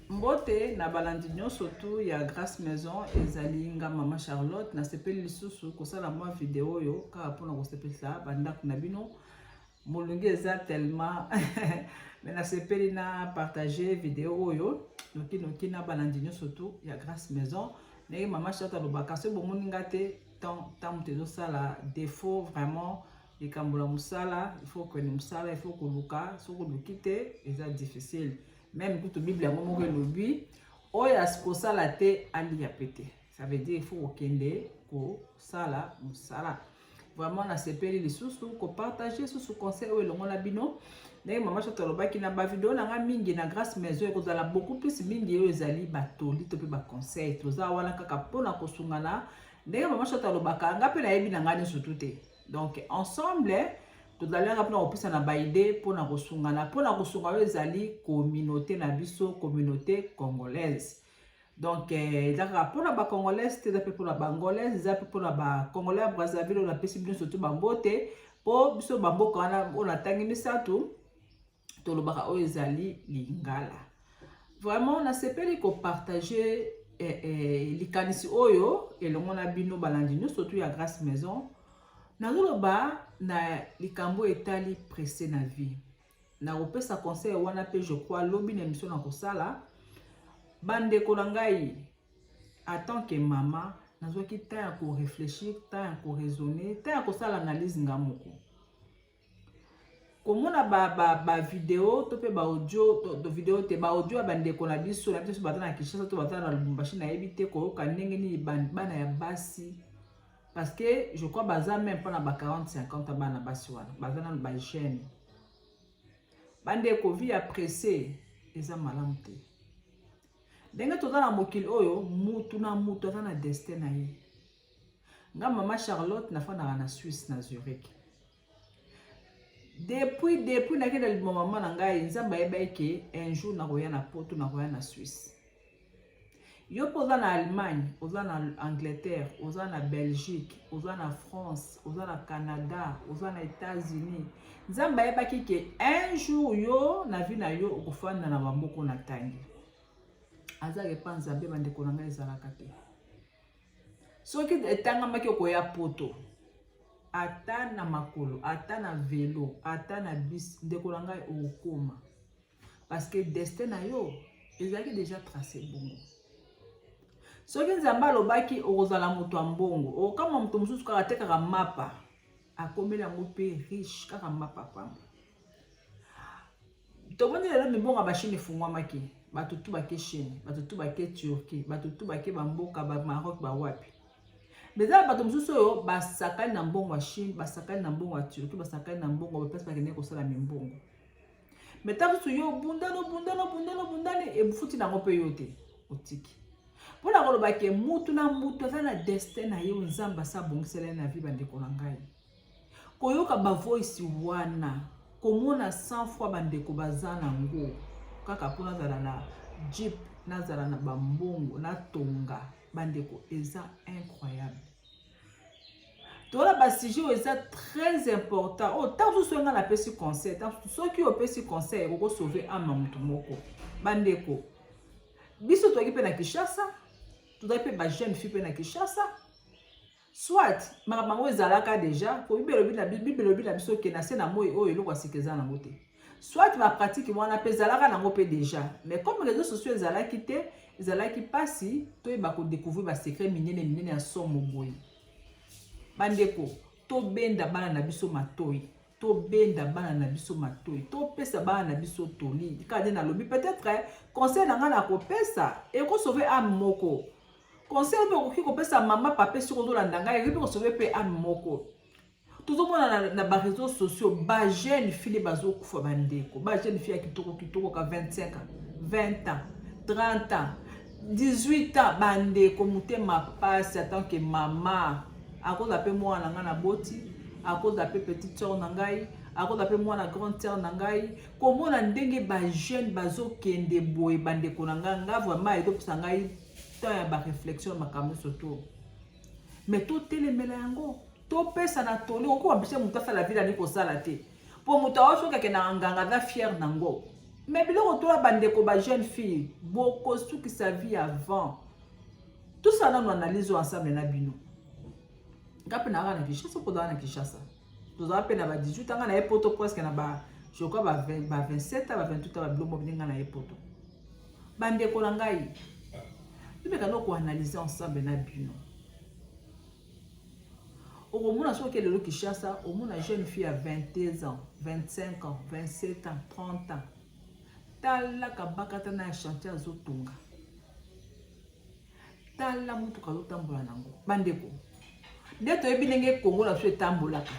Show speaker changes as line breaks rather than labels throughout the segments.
Mbote na balandi nyonso tu ya Grâce Maison ezali nga mama Charlotte na sepeli lisusu kosala mwa video yo kaka pona kosepelisa bandako na bino molungi eza tellement mais na sepeli na partager video oyo noki na balandi nyonso tu ya Grâce Maison na mama Charlotte alobaka so bomoni nga te tant tezo sala défaut vraiment likambola musala il faut que ni musala il faut que luka so ko lukite eza difficile. Même toute Bible a moment le lui, oya skosala te ali ya pété. Ça veut dire il faut okende ko sala musala. Vraiment na sepeli les sous ko partager sous conseil o longo la bino. Na mama chotoloba ki na ba vidéo na nga mingi na Grâce Maison e ko zala beaucoup plus mingi yo ezali batoli to pe ba conseil. Toza wana kaka pona ko sungana. Na mama chotoloba ka nga pe na yebi na ngani surtout te. Donc ensemble tout à l'heure, on a na idée pour na kosungana ezali communauté na biso communauté congolaise. Donc pour na ba congolaise te pour na bangolaise pour na ba congolais Brazzaville na pesi biso surtout bambote po biso bamboka wana on atangi misatu to lobaka o ezali lingala. Vraiment na sepeli ko partager likanisi oyo elongo na bino balandi surtout ya Grâce Maison. Nazoloba na likambo etali pressé na vie. Na opesa conseil wana pe je crois lobi na mission na kosala. Bande kolangai en tant que maman, nazoki temps ko réfléchir, temps ko raisonner, temps ko sala analyse ngamoko. Komona ba vidéo to pe ba audio to vidéo te ba audio bande ko na biso na biso batana Kinshasa to batana na Lubumbashi na ebite ko ka ndenge ni bana ya basi. Parce que je crois baza même pas na ba 40-50 bana basi wana baza na ba jeune bande ko vie pressé eza malamu te ndenge toza na mokili oyo mutu na mutu aza na destin na ye. Nga mama Charlotte na fana na Suisse na Zurich depuis na kenda li mama na ngai nzamba yeba ke un jour na koya na poto na koya na Suisse. Yo poza na Allemagne, oza na Angleterre, oza na Belgique, oza na France, oza na Canada, oza na États-Unis. Nzamba yebaki ke un jour yo na vie na yo okofanda na bamoko na tangi. Azake pa nzambe bandeko na ngai ezalaka te. Soki etanga maki okoya poto, ata na makolo, ata na vélo, ata na bus, ndeko na ngai okoma. Parce que destin na yo ezalaki déjà tracé bongo. Soki nzambe alobaki okozala moto ya mbongo okama moto mosusu kaka te kaka mapa akomeli yango mpe riche kaka mapa pamba. Tomoni lelo mibongo bashine efungwamaki bato tu bake Chine, bato tu bake Turquie, bato tu bake bamboka ba Maroc ba wapi. Meza bato mosusu oyo basakani na mbongo ya Chine, basakani na mbongo ya Turquie, basakani na mbongo ba pesa bakende kosala mbongo. Meta su yo bundano ebufuti nango pe yo te otiki. Pour la koloba ke mutu na mutu aza na destin na ye nzamba sa bongisela na vie bandeko na ngai. Koyoka ba voice wana komona 100 fois bandeko baza nango kaka pona zala na jeep na zala na bambongo na tonga bandeko eza incroyable. Tola ba sujet eza très important. Oh tant que soinga na pesi conseil, tant ceux qui ont pesi conseil ko sauver âme mutu moko bandeko. Biso to ekipe na Kinshasa tout à fait ba jeune fille pe na Kinshasa soit mamango ezalaka déjà ko bibelobi na biso ke na se na moi oyo eloko asikeza na ngote soit ma pratique wana pe ezalaka na ngo pe déjà mais comme les réseaux sociaux ezalaki te ezalaki pasi to ba ko découvrir ba secret minene ya somo boy bandeko to benda bana na biso matoi to benda bana na biso matoi to pesa bana na biso toli kade na lobi peut-être conseil na nga na ko pesa e ko sauver âme moko conseil pe ko pesa mama papa sur ko landa nga e ko sauver pe âme moko tout le monde na ba réseaux sociaux ba jeune fille bazo kufa bandeko ba jeune fille kitoko ka 25 ans 20 ans 30 ans 18 ans bandeko mutema passe en tant que maman à cause d'appel moi na nga na boti à cause d'appel petite sœur na ngai à cause d'appel moi na grande sœur na ngai comment na ndenge ba jeune bazo kende boye bandeko na nga vraiment eto pesa ngai temps ya ba réflexion makambo surtout mais to telemela yango to pesa na toli ko ambise muta sala vida ni ko sala te po muta osho ka na nganga na fier nango Mais biloko to bandeko ba jeune fille, beaucoup sous qui sa vie avant. Tout ça nous analyse ensemble na bino. Ngapi na na Kinshasa ko na Kinshasa. Nous avons peine à 18 ans na epoto presque na ba je crois ba 27 ans ba 28 ans ba biloko binga na epoto. Bandeko na ngai. Tu peux nous analyser ensemble na bino. Au moins so que le Kinshasa, au moins une jeune fille à 22 ans, 25 ans, 27 ans, 30 ans. Tala kabakata na chantier azotunga. Tala mutu kazotambola nango. Bandeko. Ndeto yebi ndenge Congo na so etambolaka.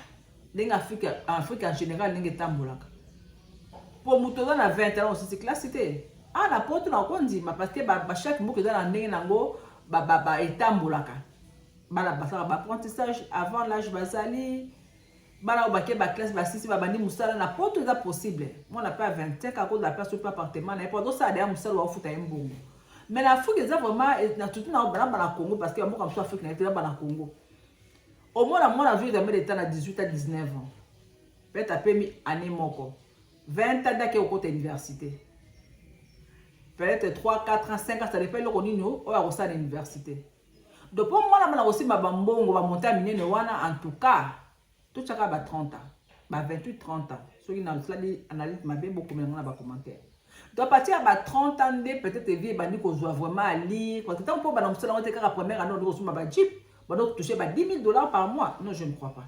Ndenge Afrique en général ndenge etambolaka. Pour mutu na 20 ans aussi c'est classité. Ah na poto na kondima parce que ba chaque mot que dans ndenge nango ba etambolaka. Bala basala ba apprentissage avant l'âge bazali. Bala obake ba classe ba 6 ba bandi musala na poto ça possible. Moi na pas 25 à cause de la place sur appartement na pas donc ça derrière musala wa futa mbongo. Mais l'Afrique est vraiment na tout na ba Congo parce que moi comme ça Afrique na été ba na Congo. Au moins la vie de l'état à 18 à 19 ans. Peut-être après mi année moko. 20 ans d'aller au côté université. Peut-être 3 4 ans 5 ans ça dépend le konino ou à ça l'université. Donc pour moi la aussi ma bambongo va monter à minene wana en tout cas tout ça va 30 ans. Ba 28 30 ans. Ceux qui n'ont pas analyse m'a bien beaucoup mais on a pas commentaire. Donc à partir de 30 ans peut-être vie bandi ko joie vraiment à lire quand tant pour ba na musala on te ka première année on ba jeep. Donc toucher $10 000 par mois. Non, je ne crois pas.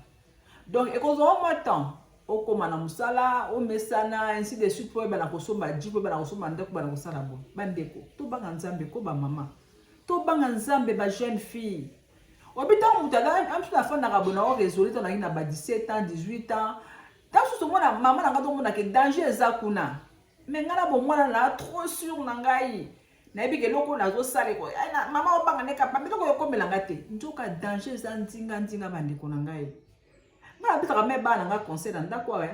Donc, et quand on a temps, au commandant Moussala, au Messana, ainsi de suite, pour la consommer, pour la consommer, pour la consommer, bandeko, tout banganzambe, ko ba maman, tout banganzambe, ba jeune fille. Au bitan, on t'a dit, am sur la fin d'arabona, on résolu, on a eu 17 ans, 18 ans. Dans ce moment, maman n'a pas de que danger zakuna. Mais ngana bon moi là trop sûr nangai. Na ebi ke loko nazo sale ko mama obanga ne kapambe loko yokomelanga te nzoka danger za nzinga bandeko na ngai ngala bitaka me bana nga conseil dans ndako ouais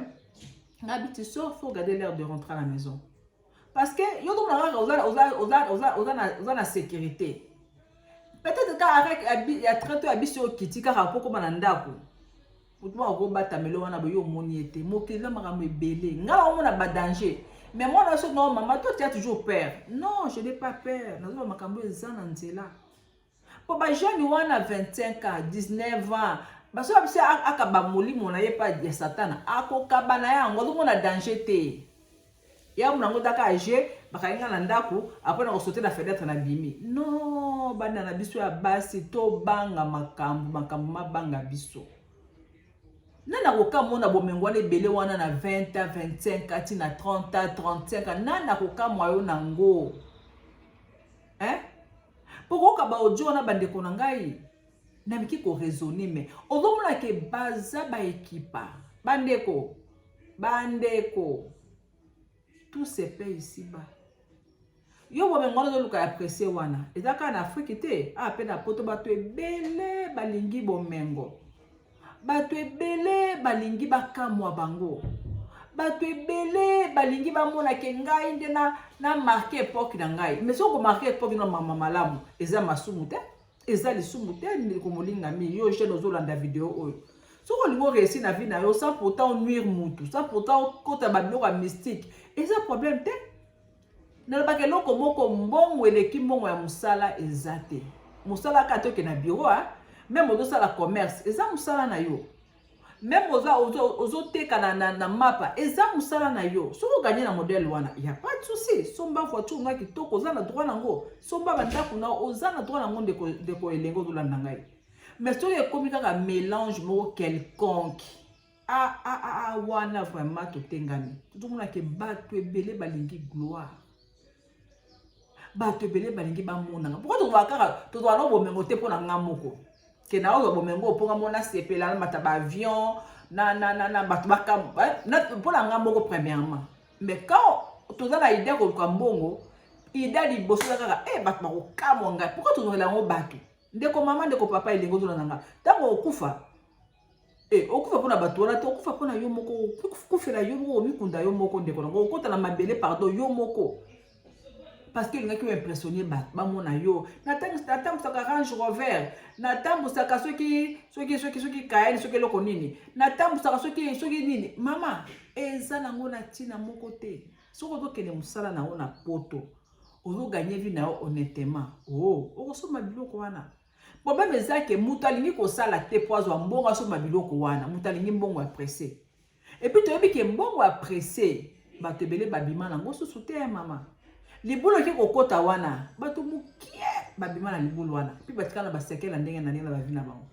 nga biti so faut garder l'heure de rentrer à la maison parce que yo to na sécurité peut-être ka avec ya traité abiso kitika rapoko na ndako utuma ko bata melo wana bo yo moni ete mokela makambo ebele ngala omona ba danger. Mais moi, là, non, maman, toi, tu as toujours peur. Non, je n'ai pas peur. Nous avons là. Pour les jeunes, ils ont 25 ans, 19 ans. Parce que si akabamoli mon aye pas de Satan, akokabana on a danger te. Ya munango daka age, bakainga na ndako, après na sauter la fenêtre na bimi. Non, bana na biso ya basi to banga makambo mabanga biso. Nana koka mona bomengwane bele wana na 20 ans, 25 ans, na 30 ans, 35 ans. Nana koka mwayo nango. Hein? Pourquoi ka ba ojo na bandeko na ngai? Na miki ko raisonner mais ozomona ke baza ba équipa. Bandeko. Tout se paye ici bas. Yo bomengwane zo luka apprécier wana. Ezaka na Afrique te. Ah pe na poto bato ebele balingi bomengo. Bato ebele balingi bakamwa bango. Bato ebele balingi bamona ke ngai nde na marqué époque na ngai. Mais soko marqué époque na mama malamu eza masumu te. Eza lisumu te ni ko molinga mi yo je nozolanda vidéo oyo. Soko lingo réussi na vie na yo sans pourtant nuire mutu, sans pourtant kota babiloko mystique. Eza problème te. Na ba ke loko moko mbongo eleki mbongo ya musala ezate. Musala ka toke na bureau même aux la commerce, et ça musala na yo. Même aux teka na mapa, et ça musala na yo. Si vous gagnez la modèle wana, il y a pas de souci. Somba voiture nga ki toko za na droit nango. Somba banda kuna oza na droit nango de ko elengo do la nangai. Mais si vous comme un mélange mo quelconque. Wana vraiment to tengami. Tout le monde ke bato ebele balingi gloire. Bato ebele balingi ba monanga. Pourquoi tu vas kaka to dois no bomengo te pona ngamoko. Que na ozo bomengo ponga mona sepela na mata ba avion na batubaka na pour la ngamoko premièrement mais quand tu as la idée ko mbongo idée di bosso kaka batuma ko kamonga pourquoi tu la ngo batu ndeko mama ndeko papa ilengo to nanga tango okufa okufa pona batu wana to okufa pona yo moko kufela yo moko mikunda yo moko ndeko ngo okota na mabele pardon yo moko. Parce que les gens qui ont impressionné bamona yo natambu saka Range Rover natambu saka ceux qui kaeni ceux qui lokonini natambu saka ceux qui nini mama eza nango na tina moko te Soko to kene musala na ona poto. Ozo gagner vie na honnêtement. Oh, ozo mabiloko wana. Problème ezake mutalingi ko sala te poazo mbongo so mabiloko wana. Mutalingi mbongo apprécié. Et puis tu as vu que mbongo apprécié. Ba te belé babima na ngoso soute mama. Libulo ki kokota wana. Ba to mukie babima na libulo wana. Puis batikana ba sekela ndenge na ndenge na bavina bango.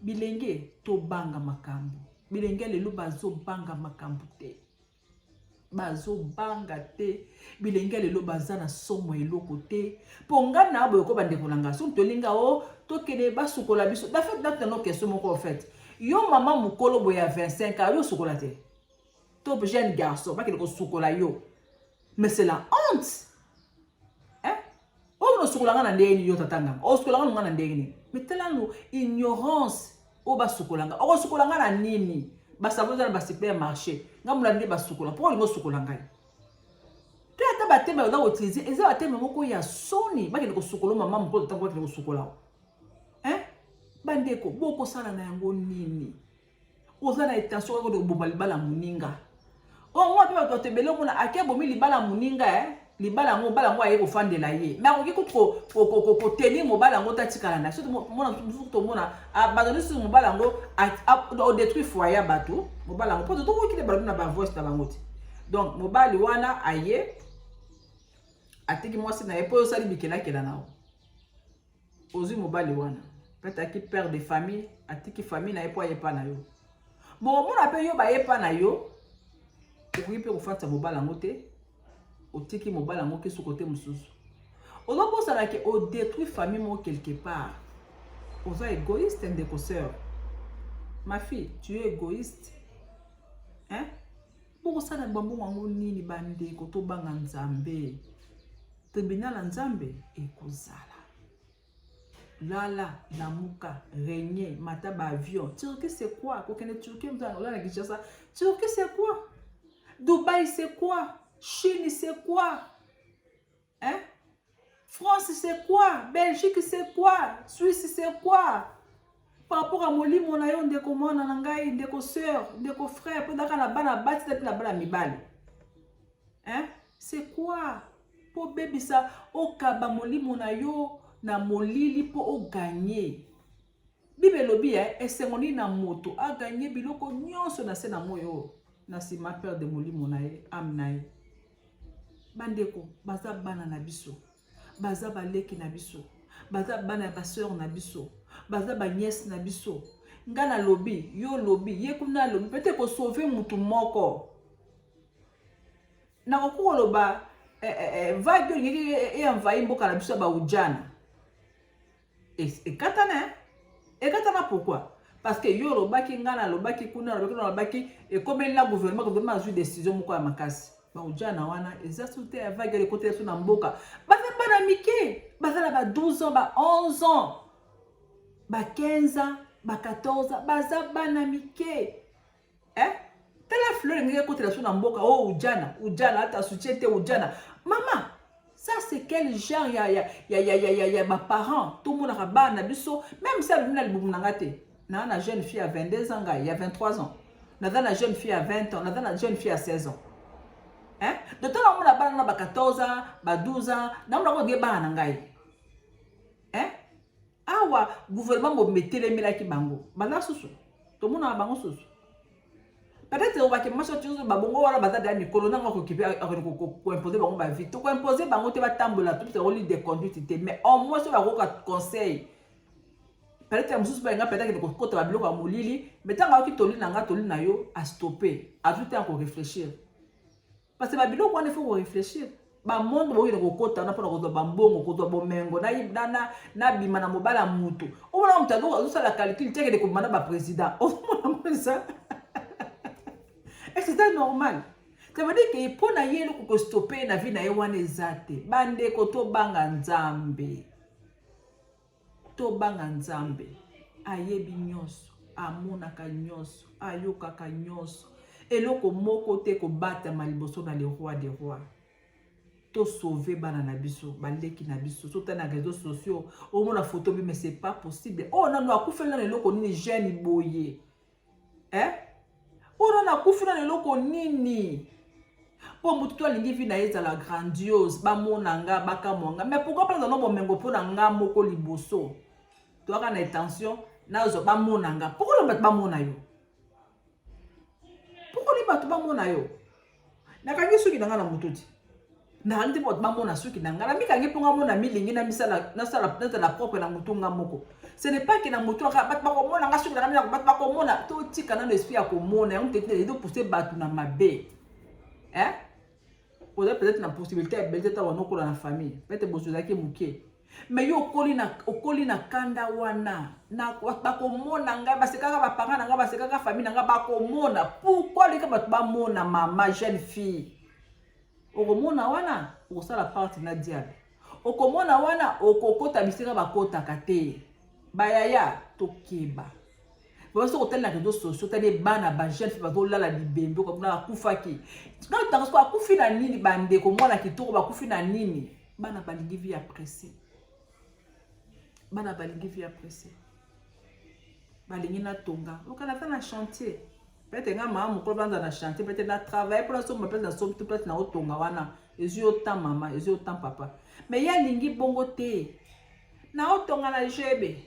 Bilenge to banga makambo. Bilenge lelo bazo banga makambo te. Bazo banga te. Bilenge lelo bazana somo eloko te. Ponga na boyoko bandeko nanga. So tolinga o to kene ba sukola biso. Da fait date no question moko en fait. Yo maman mukolo boya 25 ans yo sukola te. To jeune garçon ba kene ko sukola yo. Mais c'est la honte. Hein? O no sukola ngana ndeni yo tatanga. O sukola ngana ndeni. Mais tellement ignorance o ba sukolanga. O sukolanga na nini? Ba savoir ba supermarché. Ngamula ndi ba sukola. Pourquoi ngo sukola ngai? Te ata ba teme o da utiliser, eza ba teme moko ya soni. Ba kene ko sukola mama mpo tango ba kene ko sukola. Hein? Bandeko boko sala na yango nini? Oza na intention ko de bomba libala muninga. O mwa pe ba to tebele ko na ake bomi libala muninga libala ngo bala ngo aye ko fandela ye. Mais on ki ko tenir mo bala ngo tatikala na. Surtout mona to mona abandonner sur mo bala ngo o détruire foyer bato. Mo bala ngo poto to ko ki le bala na ba voice na bango ti. Donc mo bali wana aye atiki mwasi na epo sali bikela kela na. Ozu mo bali wana. Peut-être qui père de famille atiki famille na epo aye pa na yo. Bon mona pe yo ba ye pa na yo. Okoki pe ko fata mo bala ngo te. Otiki mobala ngo ke côté mususu. Ozo posala ke o détruit famille mo quelque part. Ozo égoïste et décosseur. Ma fille, tu es égoïste. Hein? Pour ça na bambo ngo nini bande ko to banga nzambe. Tribunal nzambe ekozala. Lala, lamuka, régner, mata ba avion. Turquie c'est quoi? Ko kene Turquie mzanga la Kinshasa. Turquie c'est quoi? Dubaï c'est quoi? Chine, c'est quoi? Hein? France, c'est quoi? Belgique, c'est quoi? Suisse, c'est quoi? Par rapport à Moli, mon ayon, ndeko mona nangai, ndeko sœur, ndeko frère, pour daka na bana bati, na bana mibali. Hein? C'est quoi? Pour bébé ça, o kaba Moli, mon ayon, na molili pour o gagner. Bibe lobi, esengoni na moto, a gagner biloko nyonso na se na moyo. Na si ma père de Moli, mon aye, amnaye. Bandeko, baza bana na biso, baza baleki na biso, baza bana ba sœur na biso, baza ba nièce na biso. Ngana lobi, yo lobi, ye kuna lobi, peut-être ko sauver mutu moko. Na ko loba vague e envahi mboka na biso ba ujana. Et katana, pourquoi? Parce que yo lobaki ngana lobaki kuna lobaki et comme la gouvernement a eu décision moko ya makasi. Ba ujana wana ezasute ya vague le côté sur na mboka baza bana mike baza na 12 ans ba 11 ans ba 15 ans ba 14 ans baza bana mike tela fleur ngeke côté sur na mboka oh ujana ata soutien te ujana maman ça c'est quel genre ya ba parents tout monde a bana biso même ça bina libumu ngate na jeune fille à 22 ans il y a 23 ans na jeune fille à 20 ans na jeune fille à 16 ans. Hein? De temps on a bana ba 14 ans, ba 12 ans, na on a bana ngai. Hein? Awa gouvernement mo metele mela ki bango. Bana susu. To mona bango susu. Peut-être on va que macho tuzo ba bongo wala bata da mikolo na ko kipe ko imposer bango ba vie. To ko imposer bango te ba tambola tout c'est rôle de conduite te mais au moins so ba ko conseil. Peut-être mususu ba nga peut-être ko ta ba biloko ya molili, mais tanga ki toli na nga toli na yo à stopper, à tout temps ko réfléchir. Parce que babilo quand il faut réfléchir ba monde bo yiko kota na pona ko ba mbongo ko to bomengo na bima na mobala mutu o na mutado ko ça la calcul teke de ko manda ba président o mona ça est-ce que c'est normal? Ça veut dire que pour na yelo ko stopper na vie na ye wana ezate bande ko to banga nzambe ayebi nyonso amonaka nyonso ayokaka nyonso eloko moko te ko bata maliboso na le roi des rois to sauver bana na biso baleki na biso sota na réseaux sociaux au mona photo mais c'est pas possible oh non akufela na eloko nini jeune boye oh non akufela na eloko nini pour mutu alingi vi na ezala grandiose ba monanga baka monga mais pourquoi pas dans no mengo pour nga moko liboso to aka na intention na zo ba monanga pourquoi le ba mona yo pourquoi les ba mona yo na kangi suki na mututi na andi bot ba mona suki na ngala mika ngi ponga mona milingi na misala na sala na propre na mutunga moko. Ce n'est pas que na mutu ka bat ba ko mona nga suki na mina bat ba ko mona to tika na l'esprit ya ko mona on tete de pousser batu na mabe. Hein? Peut-être na possibilité ya belté ta wana ko na famille. Peut-être bozuza ki muke. Mais yo okoli na kanda wana na ba ko mona nga ba sekaka ba parents nga ba sekaka famille nga ba ko mona. Pourquoi les ka bat ba mona mama jeune fille? Okomona wana okosala parti na diable. Okomona wana okokota bisika bakota kate. Bayaya tokeba. Parce que hôtel na réseaux sociaux tali bana ba jeune fille bazo lala libembe ko na kufaki. Na tango ko kufi na nini bande ko mona kitoko ba kufi na nini. Bana ba lingi vie apprécier. Bana ba lingi vie apprécier. Ba lingi na tonga. Okana ta na chantier. Peut-être nga maman ko banda na chantier, peut-être na travail pour la somme peut-être na somme peut-être na otonga wana. Ezi autant maman, ezi autant papa. Mais ya lingi bongo te. Na otonga na jebe.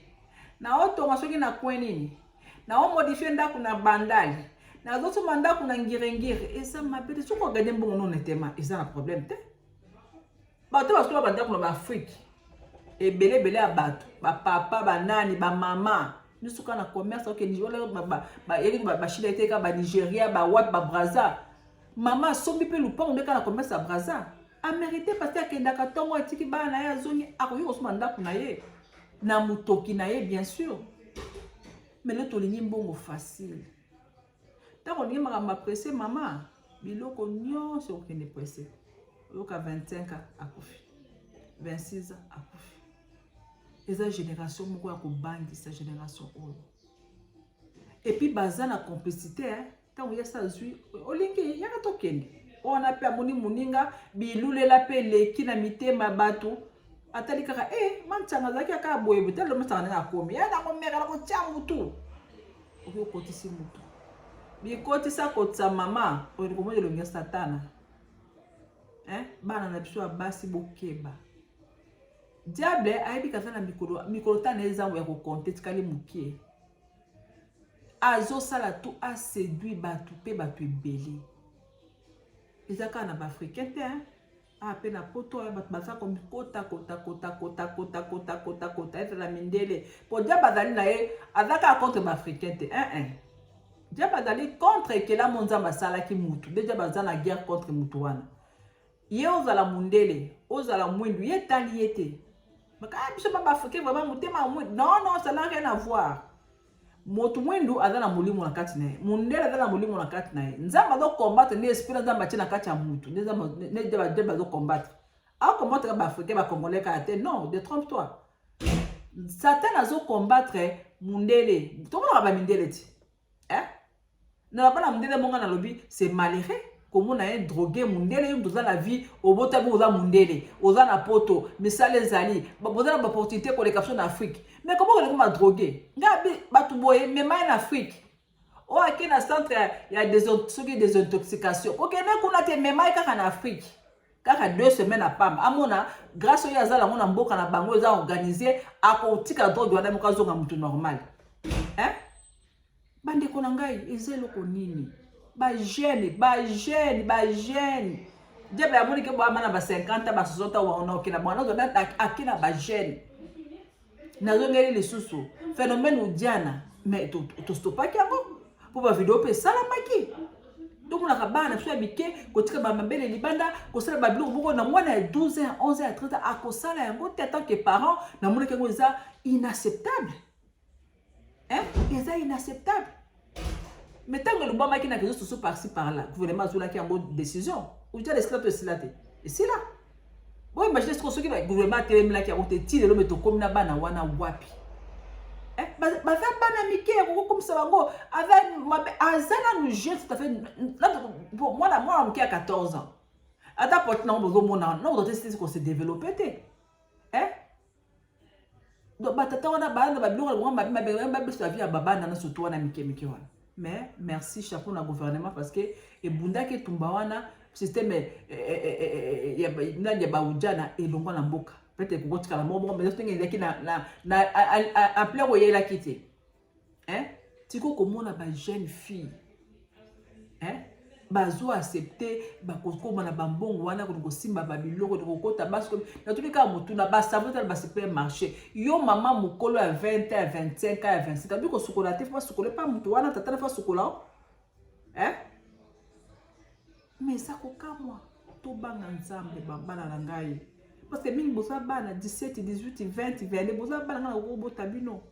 Na otonga soki na kwenini. Na o modifier ndako na bandali. Na zoto mandako na ngirengire. Et ça m'appelle soko regarder bongo non netema. Et ça un problème te. Ba to baso bandako na Afrique. Et belé à bato. Ba papa, ba nani, ba maman. Nous sommes en commerce, ok, ba Chine te ka ba Nigeria, ba Wat, ba Brazza. Maman sombi pe lupa on ka na commerce à Brazza. A mérité parce que ndaka tongo etiki ba na ya zoni akoyi osuma ndaku na ye. Na mutoki na ye bien sûr. Mais le tolingi mbongo facile. Tant on y m'a pressé maman, biloko nyonso okende pressé. Oyoka 25 ans akufi. 26 ans akufi. Eza génération moko ya kobangi sa génération oyo. Et puis baza na complicité hein, tant ya sa zui olingi ya to kende. On a pe amoni muninga bilulela pe leki na mitema bato. Atali kaka manchanga zaki aka boye butel lo mutana na komi. Ya na ko meka la ko tia mutu. Oyo kotisi mutu. Bi kotisa kotsa mama, oyo ko mo de longa satana. Hein? Bana na biso abasi bokeba. Diable aibi kazana mikolo tane ezango ya ko compter tikali mukie. Azo sala tout a séduit batu pe batu ebele. Ezaka na ba africain te hein. A pe na poto ba basa comme kota et la mindele. Pour dia bazali na e azaka contre ba africain te dia bazali contre que la monza masala ki mutu. Déjà bazana guerre contre mutu wana. Ye ozala mundele, ozala mwindu ye taliete. Maka biso ba africain vraiment mutema mwindu. Non, ça n'a rien à voir. Motu mwindu azana mulimo na kati naye. Mundele azana mulimo na kati naye. Nzamba do combattre ne esprit nzamba tina kati ya mutu. Nzamba ne deba do combattre. A combattre ba africain ba congolais ka te. Non, détrompe-toi. Satan azo combattre mundele. Tout le monde ba mindele ti. Na ba na mundele monga na lobi, c'est malheureux. Comment on a drogué mundele dans la vie au bout de oza mundele oza na poto misale zali boza na opportunité pour les captions d'Afrique mais comment on a drogué ngabi batu boye mais en Afrique o aki na centre il y a des intoxications OK mais qu'on a te memai kaka na Afrique kaka 2 semaines à pam amona grâce au yazala mona mboka na bango za organisé akotika drogue wana mukazo nga mutu normal bande ko ngai ezelo ko nini ba jeune diable ya moni ke bo amana ba 50 ba 60 wa ona okina bwana zo data akina ba jeune nazo ngeli lisusu phénomène udiana mais to stoppa kiango pour ba vidéo pe sala maki donc on a bana so bike ko tika ba mabele libanda ko sala ba biloko boko na mwana 12 ans 11 ans 13 ans akosala yango tant que parents na moni ke ngo za inacceptable inacceptable. Mais tant que le bon qui n'a que ce par-ci par-là, le gouvernement a qui a une décision. Ou tu as l'esclave de Silate. Et c'est là. Bon, imaginez ce que le gouvernement a qui a été tiré le métro comme na bana wana wapi. Bah ça bana mike comme ça bango avec azana nous jette tout à fait moi qui a 14 ans. Ata porte na bozo mona non doit essayer qu'on se développer donc batata wana bana ba biloko ngomba ba beso vie ya babana na surtout wana mike wana. Mais merci chapeau na gouvernement parce que et bunda ke tumba wana système ya baujana elongwa na mboka peut-être kokotika na moko mais ndenge ezaki na plein koyelaki te tiko komona ba jeune fille bazo accepter bakokoma na bambongo wana ko simba babiloko ko kota basko na tous les cas mutu na basabo ta ba supermarché yo mama mukolo ya 20 à 25 à 26 tabi ko sukola te fa sukola pas mutu wana tata fa sukola mais ça ko kamwa to banga nzambe bambala na ngai parce que mingi boza bana 17 18 20 20 boza bana na ko bota bino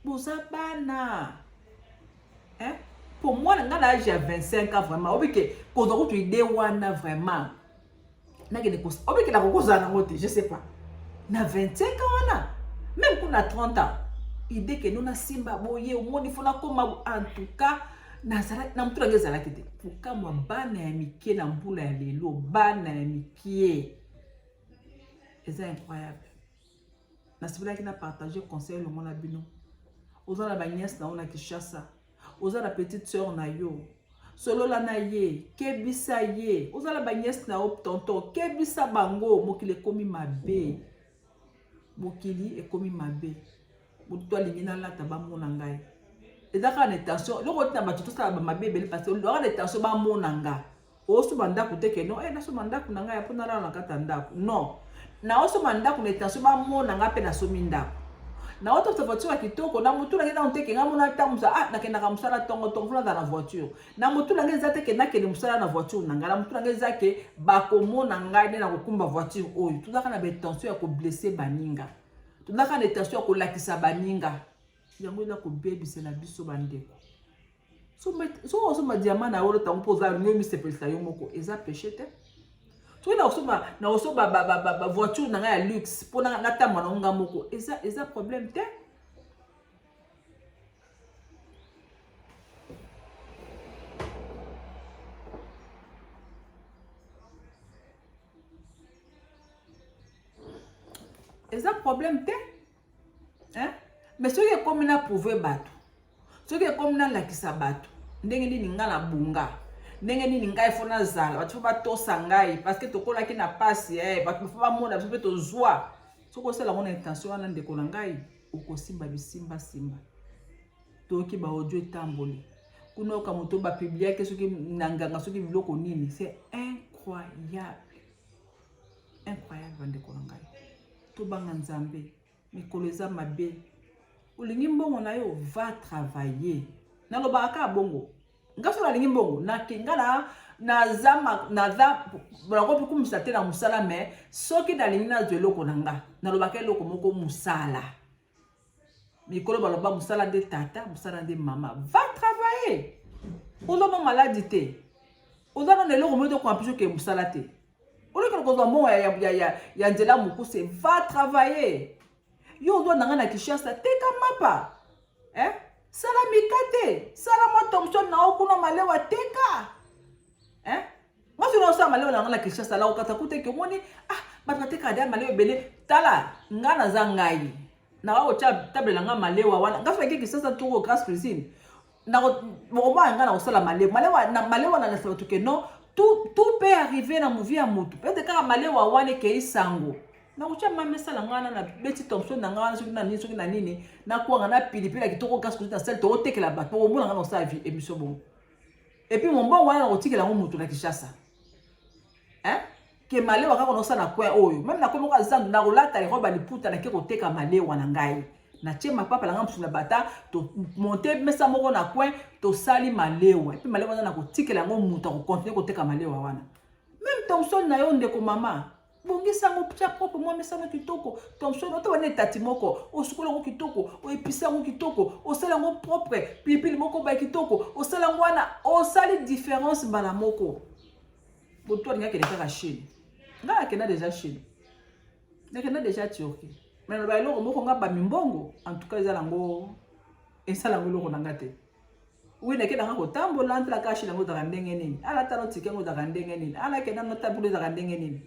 boza bana pour moi, dans l'âge de 25 ans, vraiment, quand on a idée vraiment, je sais pas. Na 25 ans, même quand on a 30 ans, idée que nous na simba boye au monde il faut na comme en tout cas nazara na mtu ngeza lakite. Pourquoi moi bana ya mikie na mbula ya lelo, bana ya mikie. C'est incroyable. Na sibila qui na partager conseil le monde à bino. Aux la nièce na on a Kinshasa. Oza la petite sœur na yo solo la na ye kebisa ye oza la nièce na op tonton kebisa bango mokili ekomi mabe mokili ekomi mabe mutu alingi na lata bamona ngai ezaka na tension loko tina batutu sala ba mabe beli parce que loko na tension bamona nga oso bandako te ke no na so bandako na ngai apona la na kata ndako non na oso bandako na tension bamona nga pe na so mindako na auto sa voiture kitoko na mutu na ngena onteke nga mona tamusa na kenda ka musala tongo fula na voiture na mutu na ngeza te ke na kende musala na voiture na ngala mutu na ngeza ke ba komona ngai na kokumba voiture oyo tudaka na betension ya ko blesser baninga tudaka na tension ya ko lakisa baninga yango na ko bebisela biso bandeko so ma diamant na oro tango poza nyomi sepelisa yo moko eza péché te tu na osoba voiture na ya luxe pour na tamba na nga moko eza problème te eza problème te mais ce qui est comme na prouver bato ce qui est comme na lakisa bato ndenge nini nga na bunga ndenge nini ngai fona zala batu ba tosa ngai parce que tokola ki na passe batu fa mona biso pe to zwa soko sala mona intention wana ndeko na ngai ukosimba bisimba simba toki ba audio etamboli kuna oka moto ba publier ke soki nanganga soki biloko nini c'est incroyable ndeko na ngai to banga nzambe mikolo eza mabe ulingi mbongo na yo va travailler na lobaka bongo ngaso la lingi mbongo na kinga na zama na za bako piku musate na musala mais soki na lingi na zweloko nanga na lobaka loko moko musala mikolo baloba musala de tata musala de mama va travailler ozo no maladie te ozo no lelo ko ko ampiso ke musala te olo ko ko mo ya nzela mukuse va travailler yo do nanga na Kinshasa teka mapa sala mikate sala motomso na okuna malewa teka moi je n'ose malewa na Kinshasa la okata kute ke moni ba teka da malewa bele tala ngana za ngai na wa cha table nga malewa wana ngafa ke Kinshasa to grâce cuisine na mo ba ngana osala malewa na sa to ke non tout peut arriver na movie ya mutu peut-être ka malewa wane ke isango na kucha mamesa la ngana na beti Thompson na ngana soki na nini na kwa na pilipili kitoko kasko na sel to tekela bato o mona ngana sa vie émission bon et puis mon bon wana na kotikela ngo mutu na Kinshasa ke malewa ka kono sa na kwa oyo même na komo ka zandu na rolata roba liputa na ke koteka malewa na ngai na chema papa la ngamsu na bata to monter mesa moko na coin to sali malewa et puis malewa na kotikela ngo mutu ko continuer koteka malewa wana même Thompson na yo ndeko mama bongisa ngo pia propre moi mesano kitoko Thompson oto wane tati moko osukola ngo kitoko o episa ngo kitoko o sala ngo propre pilipili moko ba kitoko o sala ngo wana o sali différence bana moko boto ringa kele kaka Chine nga kena déjà Chine na kena déjà Turquie mais ba eloko moko nga ba mimbongo en tout cas ezala ngo esala ngo loko nanga te oui na kena ngo tambola antla ka Chine ngo daga ndenge nini ala tano tike ngo daga ndenge nini ala kena ngo tabule daga ndenge nini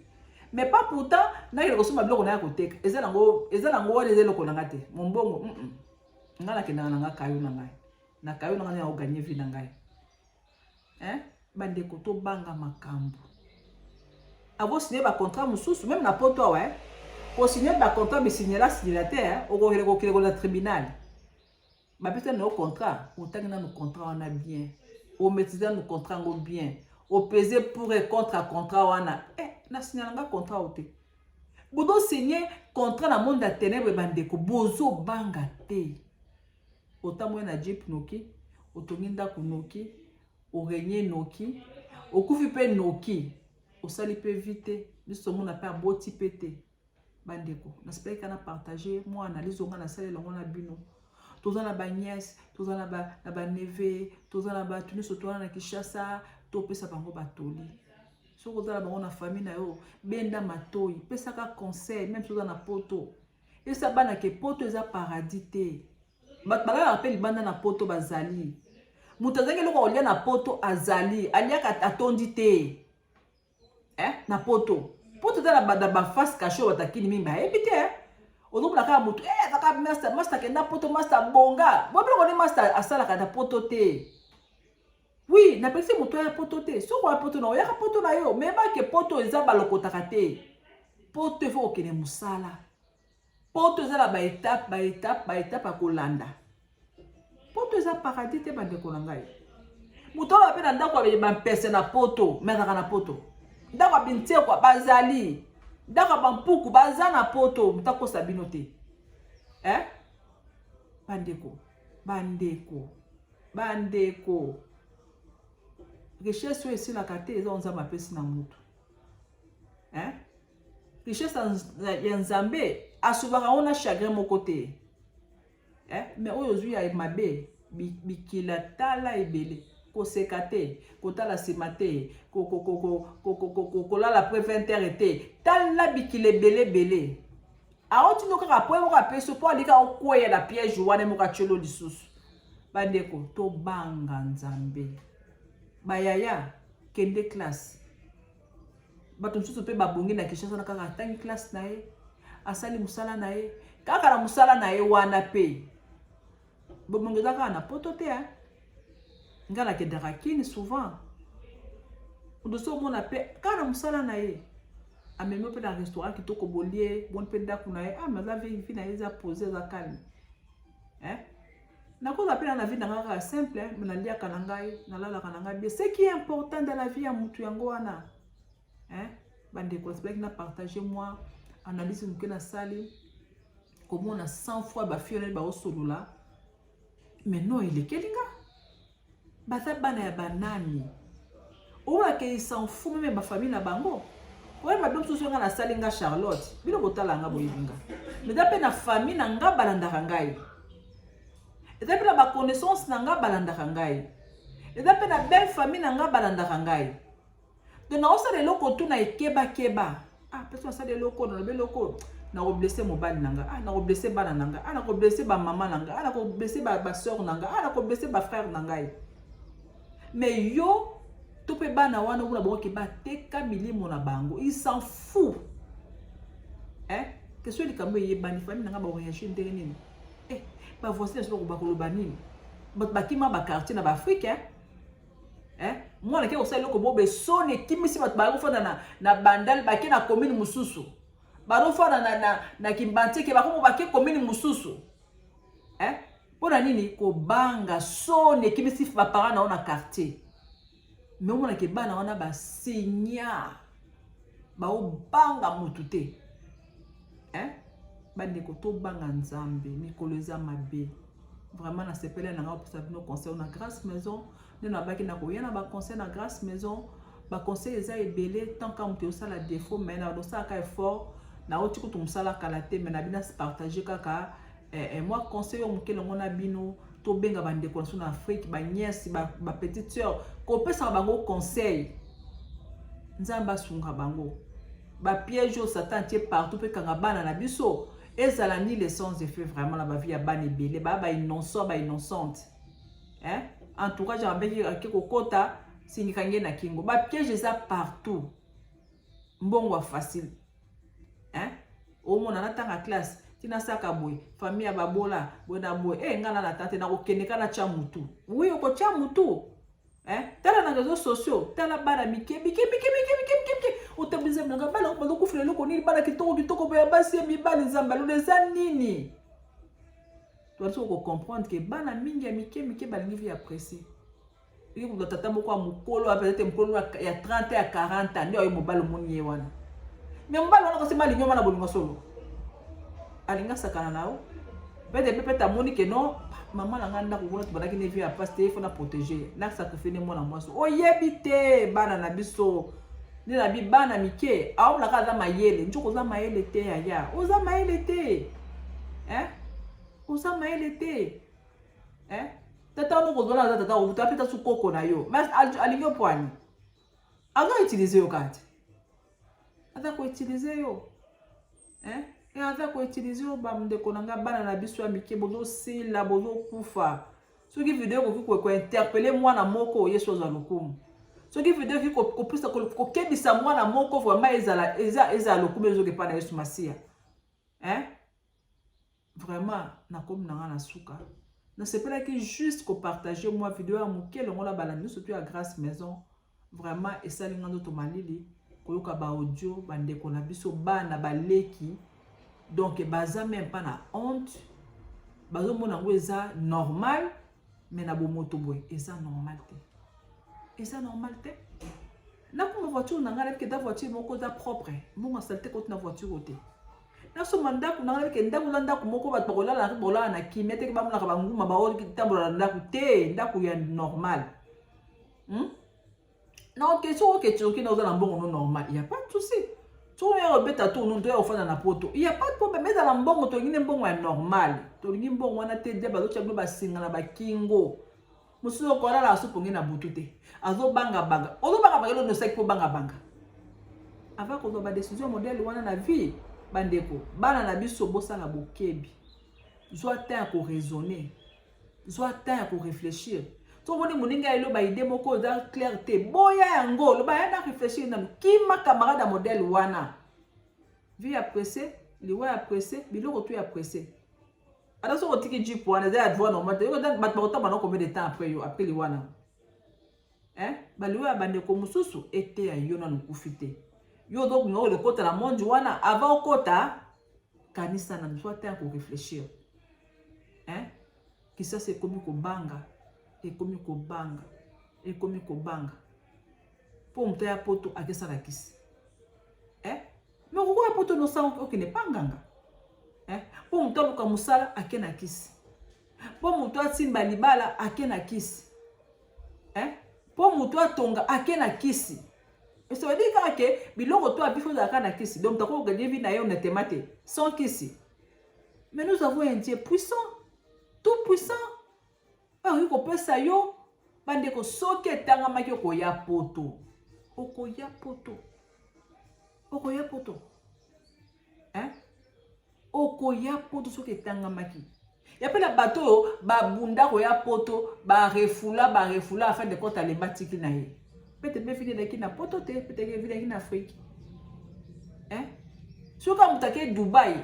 mais pas pourtant na ile kosoma biloko na ya koteka ezala ngo wale eloko nanga te mombongo ngala kena nanga kayo na ngai na kayo nanga ya oganye vie na ngai bandeko to banga makambo. Avo signer ba contrat mususu même na poto ouais. Pour signer ba contrat mais signer la signataire au le tribunal. Ba peut-être no contrat, on t'a na no contrat on a bien. Au maîtriser no contrat on bien. Au peser pour et contre contrat on a na signer nga contrat oté. Bodo signer contrat na monde da ténèbres bandeko bozo banga te. Autant moi na jeep noki, otonginda kunoki, o régner noki, o kufi pe noki. Au sali peut vite, nous sommes un beau type pété. Bandeko, n'espère qu'on a partagé, moi analyse on a salé on a bino. Tous en a ba nièce, tous en a ba neveu, tous en a ba tuni surtout na Kinshasa, to pesa bango batoli. So ko za bango na famille na yo, benda matoi, pesa ka conseil même tous en a poto. Et ça bana ke poto eza paradis te. Bala appelle banda na poto bazali. Mutazenge loko olia na poto azali, alia ka atondi te. Na poto za la ba face caché watakini mimba ebite ozo la ka mutu taka master kenda poto master bonga bo blo ko master asala ka da poto te. Oui na pesi mutu ya poto te so ko poto na ya ka poto na yo me ba ke poto eza balokota te. Poto fo okene musala poto eza la ba étape akolanda. Poto eza paradis te bande ko ngai mutu ba pe na ndako ba mpese na poto me na poto ndako bintie kwa bazali ndako bampuku bazana poto mutako sabino te bandeko richesse esi la kate eza onza mapesi na mutu richesse ya nzambe asubaka ona chagrin moko te mais oyo zwi ya mabe bikila tala ebele koseka te kotala sima te kolala après 20 heures te tala bikile bele aoti no kaka po moka peso po alika okweya na piège wana moka chelo lisusu. Bandeko to banga nzambe bayaya kende classe bato nsusu pe babongi na Kinshasa na kaka tangi classe na ye asali musala na ye kaka na musala na ye wana pe bomongeza kaka na poto te ngala ke darakini souvent udoso mona pe kana musala na ye ameme pe na restaurant kitoko bolie bon pe ndaku na ye maza vie na ye za poser za calme na ko appela na vie na ngaka simple mais na lia kana ngai na lala kana ngai bien ce qui est important dans la vie ya mutu yango wana bande ko spek na partager moi analyse muke na sali comme on a 100 fois ba fiole ba osolola mais non il est kelinga bata bana ya banani ola ke s'en fout même ba famille na bango ouais ma dom soso nga na salinga Charlotte bino botala nga boyinga mais dape na famille na nga balanda ngai et dape na ba connaissance na nga balanda ngai et dape na belle famille na nga balanda ngai donc na osala loko tu na ekeba personne ça de loko na loko na ko blesser mobali nanga na ko blesser bana nanga na ko blesser ba maman nanga na ko blesser ba sœur nanga na ko blesser ba frère nanga. Mais yo, tu peux bana wana wuna bongo ke ba teka milimo na bango, il s'en fout. Que soit les kambo ye bani famille nanga ba réagir ndenge nini. Ba voisin so ko ba koloba nini. Ba kima ba quartier na ba Afrique moi na ke osala loko bobe sone kimisi bat ba ko na bandal ba ke na commune mususu. Ba ro fona na Kimbanti ke ba ko ba ke commune mususu. Pona nini ko banga sone kimisi ba parents na ona quartier. Mais on a ke bana wana ba signa ba o banga mutute. Bande ko to banga nzambe mikolo eza mabe. Vraiment na sepele na nga pour ça nos conseils na grâce maison, na ba ki na ko yana ba conseil na grâce maison, ba conseil eza ebele tant quand tu osala défaut mais na dosa ka effort na oti ko tumsala kala te mais na bina se partager kaka moi conseil o mukele ngona bino to benga bande ko na Afrique ba nièce ba petite sœur ko pesa bango conseil nzamba sunga bango ba piège au satan tie partout pe kanga bana na biso ezala ni les sens de fait vraiment la vie ya bana ebele ba innocent ba innocente entourage abeki akiko kota singikange na kingo ba piège eza partout mbongo facile au mona na tanga classe tina saka boy famille ya babola bona boy ngana na tante na kokende kana cha mutu oui oko cha mutu Tala na réseaux sociaux, tala bana mike. Otablize mnanga bana ko kufile loko ni bana kitoko ya basi mi bana nzamba lo leza nini. Tu dois comprendre que bana mingi ya mike balingi vi apprécier. Il faut tata moko amukolo peut-être mukolo ya 30 à 40 ans ndio ayo mobalo moni wana. Mais mobalo wana ko se mali nyoma na bolingo solo. Alinga sakana nao. Peut-être ta moni que non. Maman la nganda ko bona tubana kine vie à passe il faut na protéger na sacrifier ne mona mwaso o yebite bana na biso ni na bi bana mike awu la kaza mayele njoko za mayele te ya oza mayele te oza mayele te tata no ko zona za tata o tapita su koko na yo mais alingo poani azo utiliser yo kati ata ko utiliser yo et avec utiliser bamde konanga bana na biso ya mike bozo sila bozo kufa soki vidéo ko interpeller mwana moko yeso za lokumu soki vidéo ko pisa ko kebisa mwana moko vraiment eza lokumu ezo ke pana Yesu Masia vraiment na comme nanga na suka na sepela que juste ko partager moi vidéo ya muke longola bala nous surtout à grâce maison vraiment esalinga ndo to malili koyoka ba audio bande ko na biso bana baleki. Donc, baza même pas na honte. Baza mona ngo eza normal, mais na bo moto boy, eza normal te. Eza normal te. Na ko voiture na ngala ke da voiture moko za propre. Mo saleté ko na voiture ote. Na so manda ko na ngala ke nda ko landa ko moko ba bola na kimete ke ba mona ka ba nguma ba o ki tambola nda ko te, nda ko ya normal. Non, question que tu na za mbongo no normal, il y a pas de souci. Tu as beta tout nous doit offrir na poto. Il y a pas de problème mais dans mbongo to ngine mbongo ya normal. To ngine mbongo wana te de bazo tshabo ba singa na ba kingo. Musuzo ko la su pongi na butute. Azo banga. Ozo banga lo no sek po banga. Avant ko zo ba décision modèle wana na vie bandeko. Bana na biso bosa na bokebi. Zo temps ko raisonner. Zo temps ko réfléchir. To moni muninga ilo ba idée moko za clarté boya yango lo ba yana réfléchir na kima camarade à modèle wana vie apprécier liwa apprécier biloko tu apprécier alors so otiki jipo wana za advoir normal yo dan bat ba ba combien de temps après yo après liwana ba liwa bande ko mususu ete ya yo na nukufite yo donc no le kota la monde wana avant kota kanisa na soit temps pour réfléchir qui ça c'est comme ko banga ekomi ko banga po mto ya poto akesa la kisi mais ko ya poto no sa okine panganga po mto luka musala akena kisi po mto atimba libala akena kisi po mto atonga akena kisi et ça veut dire que biloko to abifo za kana kisi donc tako ga devi na yo na temate sans kisi mais nous avons un Dieu puissant tout puissant. Oui, ko pesa yo bande ko soke tanga maki ko ya poto. Oko ya poto. Oko ya poto. Oko ya poto soke tanga maki. Ya pela bateau ba bunda ko ya poto ba refula afin de kota le batiki na ye. Peut-être be fini de ki na poto te, peut-être vide ki na Afrique. Soka mutake Dubai.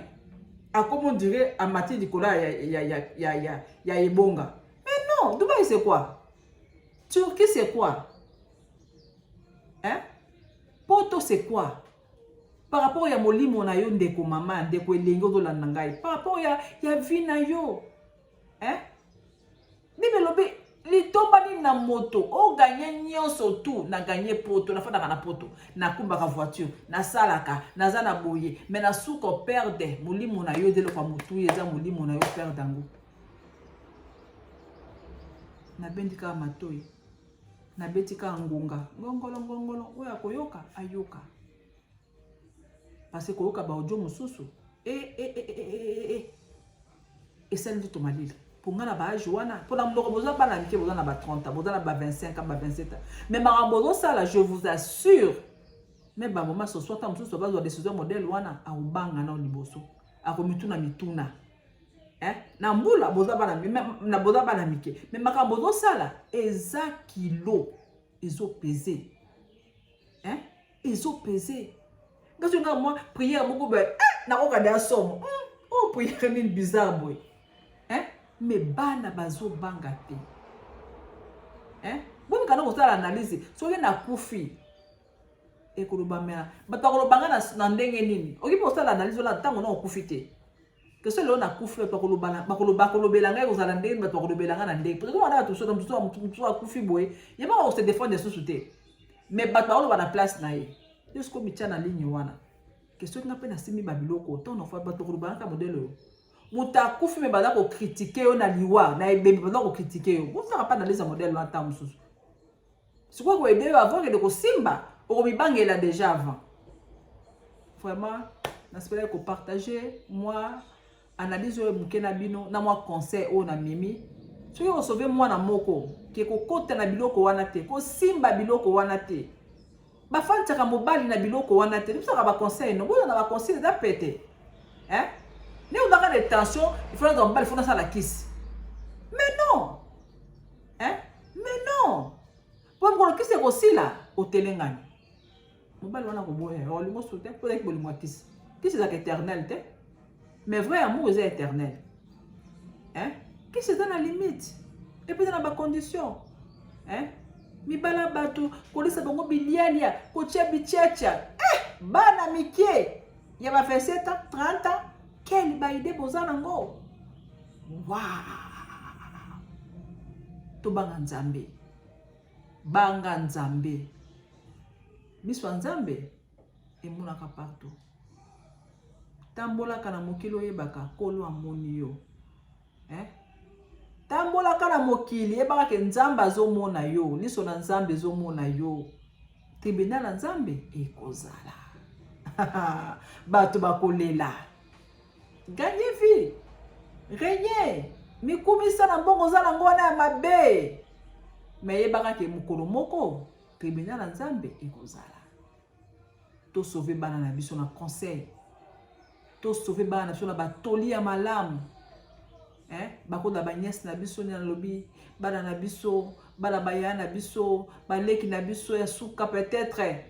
A comme on dirait à mati di kola ya ebonga. Non, Dubaï c'est quoi? Turquie c'est quoi? Poto c'est quoi? Par rapport à molimo na yo ndeko mama ndeko elengo do la nangai. Par rapport ya vie na yo. Bibelobi li tomba ni na moto o gagner nyonso tout na gagner poto na fanda na poto na kumbaka voiture na salaka na za na boye mais na suko perde molimo na yo de lo kwa mutu yeza molimo na yo perde dango. Na bendika matoi na betika ngunga ngongolo oya koyoka ayoka parce que koyoka ba ojo mususu et ça ndi to malili pour ngana ba joana pour na mloko boza bana mike boza na ba 30 ans boza na ba 25 ans ba 27 ans mais marambozo ça là je vous assure même ba moment ce soit tant mususu ba zo décision modèle wana a ubanga na liboso a komituna mituna na mbula boza bana na boza bana mike mais makambo zo sala eza kilo ezo peser ezo peser ngaso nga moi prière moko ba na ko kada somo oh prière ni bizarre boy mais bana bazo banga te Bon kana ko sala analyse soki na kufi e ko lobamela bato ko lobanga na ndenge nini oki po sala analyse la tango na okufi te que ce na kufi bato ko lobana ba ko lobela ngai ko sala ndenge bato ko lobela nga na ndenge parce que wana bato so mutu akufi boye yeba ko se défendre sous te mais bato ko lobana place na ye jusqu'au mitia na ligne wana que ce na pe na simi babiloko ton no fa bato ko lobana ka modèle muta kufi me bada ko critiquer yo na liwa na ebembe bada ko critiquer yo vous n'avez pas analyse modèle là tant mususu c'est quoi ko aider avant que de ko simba o bibangela déjà avant vraiment n'espère que partager moi analyse yo mukena bino na moi conseil o na mimi soki ko sauver moi na moko ke ko kota na biloko wana te ko simba biloko wana te ba fantaka mobali na biloko wana te bisaka ba conseil no boyo na ba conseil da pété hein ne on a des tensions il faut dans bal il faut ça la kiss mais non hein mais non pour me kiss ko sila o telengani mobali wana ko boye o limo soute pour que bolimo kiss kiss c'est éternel te mais vrai amour est éternel hein kiss c'est dans la limite et puis dans la condition hein mi bala batu ko lisa bango biliania ko tia bichacha bana mikie ya ba fait 7 ans 30 ans quel baide bozanango waouh to banga nzambe miswa nzambe emonaka partout tambolaka na mokili oyebaka kolo amoni yo tambolaka na mokili yebaka ke nzambe azomona yo liso na nzambe ezomona yo tribunal na nzambe ekozala bato bakolela gagner vie régner mikumisa na mbongo zala ngona ya mabe mais yebaka ke mukolo moko tribunal na nzambe ekozala to sauver bana na biso na conseil to sauver bana na biso na batoli ya malamu bakoda banyesi na biso na lobi bana na biso bana baya na biso baleki na biso ya suka peut-être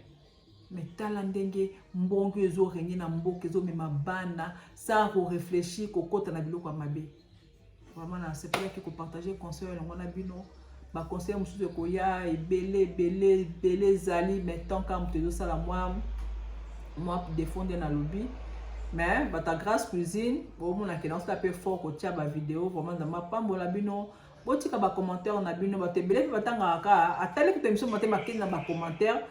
mais tala ndenge mbongo ezo régner na mboka ezo mema bana sans réfléchir ko kota na biloko ya mabe vraiment na c'est pas que ko partager conseil ngo na bino ba conseil mususu ko ya ebele zali mais tant comme te ça la moi défendre na lobby mais bata grâce cuisine au mona ke dans ça peu fort ko tia ba vidéo vraiment dans ma pambola bino botika ba commentaire na bino ba tebele batanga ka atali ko émission maté makina ba commentaire